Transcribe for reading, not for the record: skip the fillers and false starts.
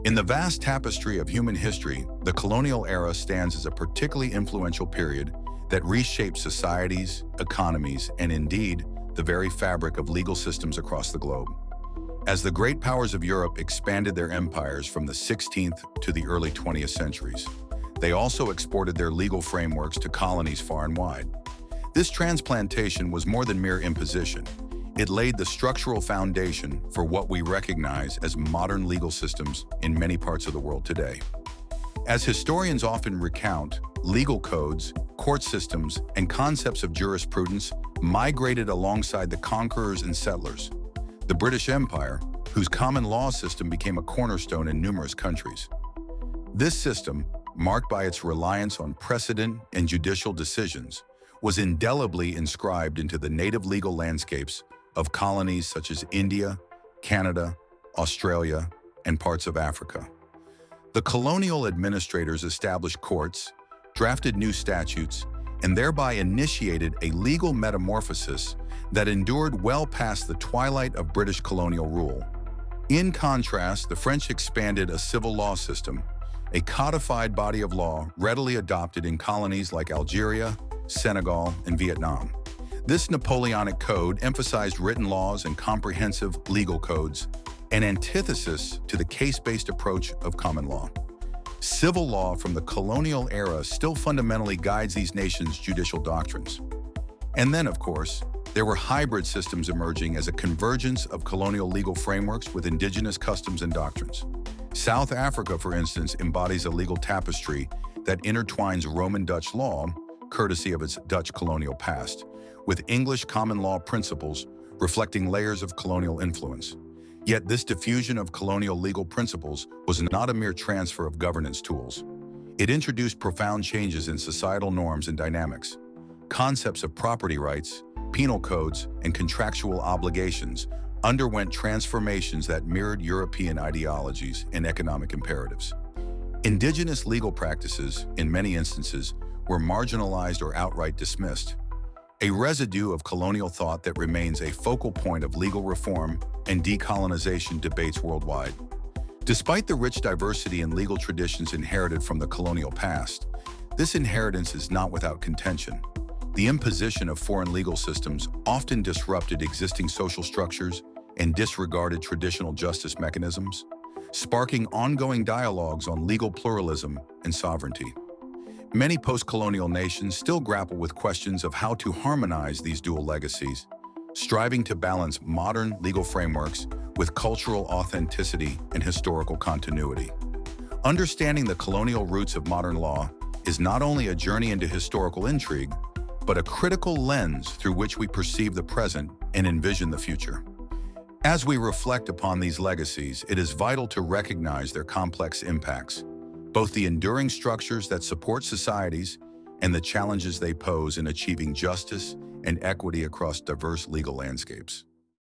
In the vast tapestry of human history, the colonial era stands as a particularly influential period that reshaped societies, economies, and indeed, the very fabric of legal systems across the globe. As the great powers of Europe expanded their empires from the 16th to the early 20th centuries, they also exported their legal frameworks to colonies far and wide. This transplantation was more than mere imposition. It laid the structural foundation for what we recognize as modern legal systems in many parts of the world today. As historians often recount, legal codes, court systems, and concepts of jurisprudence migrated alongside the conquerors and settlers. The British Empire, whose common law system became a cornerstone in numerous countries. This system, marked by its reliance on precedent and judicial decisions, was indelibly inscribed into the native legal landscapes of colonies such as India, Canada, Australia, and parts of Africa. The colonial administrators established courts, drafted new statutes, and thereby initiated a legal metamorphosis that endured well past the twilight of British colonial rule. In contrast, the French expanded a civil law system, a codified body of law readily adopted in colonies like Algeria, Senegal, and Vietnam. This Napoleonic code emphasized written laws and comprehensive legal codes, an antithesis to the case-based approach of common law. Civil law from the colonial era still fundamentally guides these nations' judicial doctrines. And then, of course, there were hybrid systems emerging as a convergence of colonial legal frameworks with indigenous customs and doctrines. South Africa, for instance, embodies a legal tapestry that intertwines Roman Dutch law, courtesy of its Dutch colonial past, with English common law principles reflecting layers of colonial influence. Yet this diffusion of colonial legal principles was not a mere transfer of governance tools. It introduced profound changes in societal norms and dynamics. Concepts of property rights, penal codes, and contractual obligations underwent transformations that mirrored European ideologies and economic imperatives. Indigenous legal practices, in many instances, were marginalized or outright dismissed, a residue of colonial thought that remains a focal point of legal reform and decolonization debates worldwide. Despite the rich diversity in legal traditions inherited from the colonial past, this inheritance is not without contention. The imposition of foreign legal systems often disrupted existing social structures and disregarded traditional justice mechanisms, sparking ongoing dialogues on legal pluralism and sovereignty. Many post-colonial nations still grapple with questions of how to harmonize these dual legacies, striving to balance modern legal frameworks with cultural authenticity and historical continuity. Understanding the colonial roots of modern law is not only a journey into historical intrigue, but a critical lens through which we perceive the present and envision the future. As we reflect upon these legacies, it is vital to recognize their complex impacts, both the enduring structures that support societies and the challenges they pose in achieving justice and equity across diverse legal landscapes.